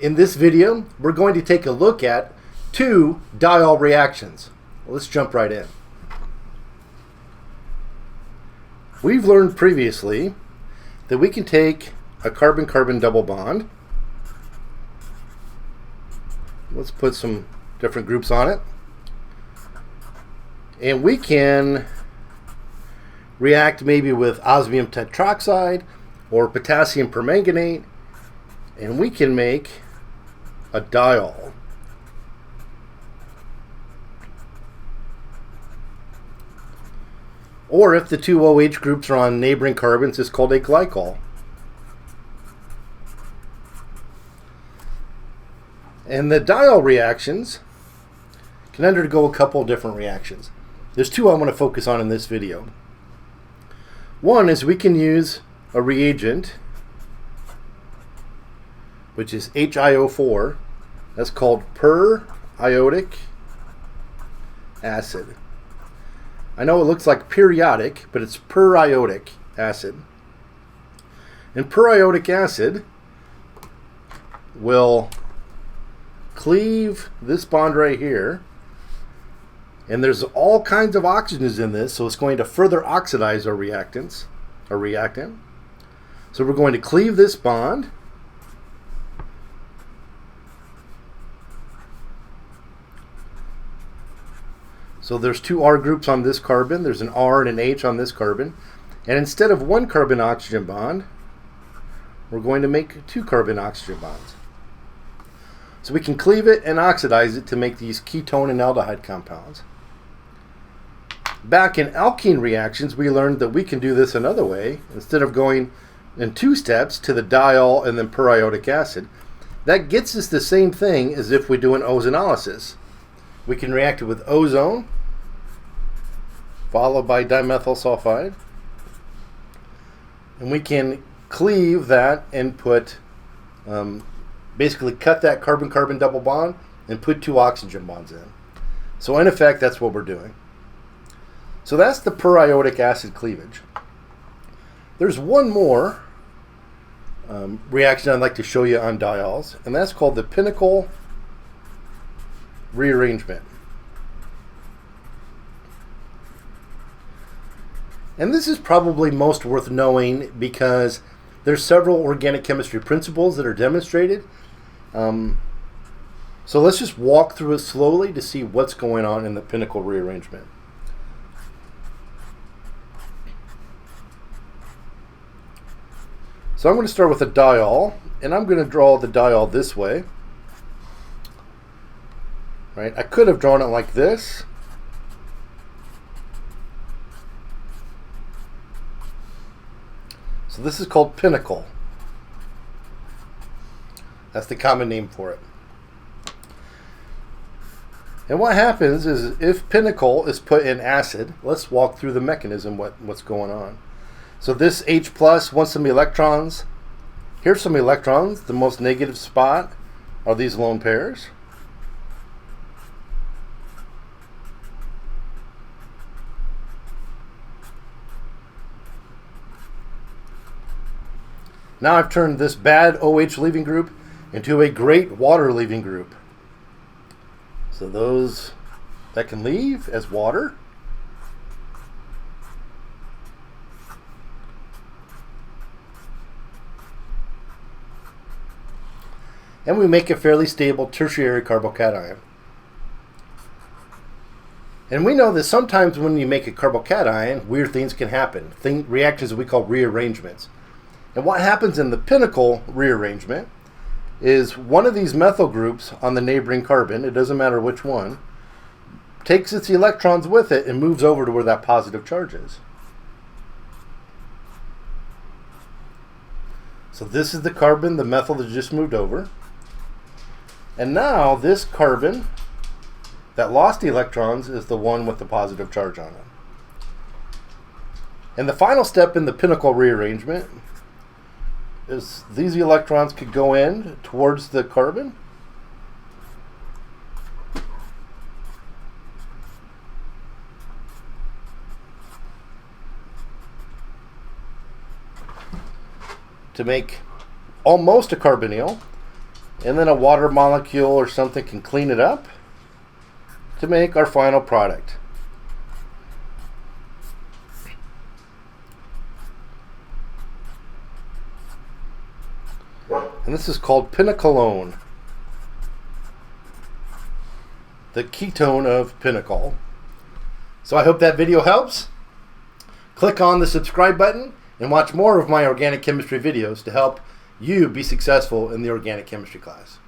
In this video, we're going to take a look at two diol reactions. Well, let's jump right in. We've learned previously that we can take a carbon-carbon double bond. Let's put some different groups on it. And we can react maybe with osmium tetroxide or potassium permanganate, and we can make a diol. Or if the two OH groups are on neighboring carbons, it's called a glycol. And the diol reactions can undergo a couple of different reactions. There's two I want to focus on in this video. One is we can use a reagent, which is HiO4. That's called periodic acid. I know it looks like periodic, but it's periodic acid. And periodic acid will cleave this bond right here. And there's all kinds of oxygens in this, so it's going to further oxidize our reactant. So we're going to cleave this bond. So there's two R groups on this carbon. There's an R and an H on this carbon. And instead of one carbon-oxygen bond, we're going to make two carbon-oxygen bonds. So we can cleave it and oxidize it to make these ketone and aldehyde compounds. Back in alkene reactions, we learned that we can do this another way. Instead of going in two steps to the diol and then periodic acid, that gets us the same thing as if we do an ozonolysis. We can react it with ozone, followed by dimethyl sulfide. And we can cleave that and put, basically cut that carbon-carbon double bond and put two oxygen bonds in. So in effect, that's what we're doing. So that's the periodic acid cleavage. There's one more reaction I'd like to show you on diols, and that's called the pinacol rearrangement. And this is probably most worth knowing because there's several organic chemistry principles that are demonstrated. So let's just walk through it slowly to see what's going on in the pinacol rearrangement. So I'm going to start with a diol, and I'm going to draw the diol this way. Right? I could have drawn it like this. So this is called pinacol. That's the common name for it. And what happens is if pinacol is put in acid, let's walk through the mechanism, what's going on. So this H plus wants some electrons. Here's some electrons. The most negative spot are these lone pairs. Now I've turned this bad OH leaving group into a great water leaving group. So those that can leave as water. And we make a fairly stable tertiary carbocation. And we know that sometimes when you make a carbocation, weird things can happen. Reactions that we call rearrangements. And what happens in the pinacol rearrangement is one of these methyl groups on the neighboring carbon, it doesn't matter which one, takes its electrons with it and moves over to where that positive charge is. So this is the carbon, the methyl that just moved over. And now this carbon that lost electrons is the one with the positive charge on it. And the final step in the pinacol rearrangement is these electrons could go in towards the carbon. To make almost a carbonyl. and then a water molecule or something can clean it up to make our final product. And this is called pinacol, the ketone of pinacol. So I hope that video helps. Click on the subscribe button and watch more of my organic chemistry videos to help you be successful in the organic chemistry class.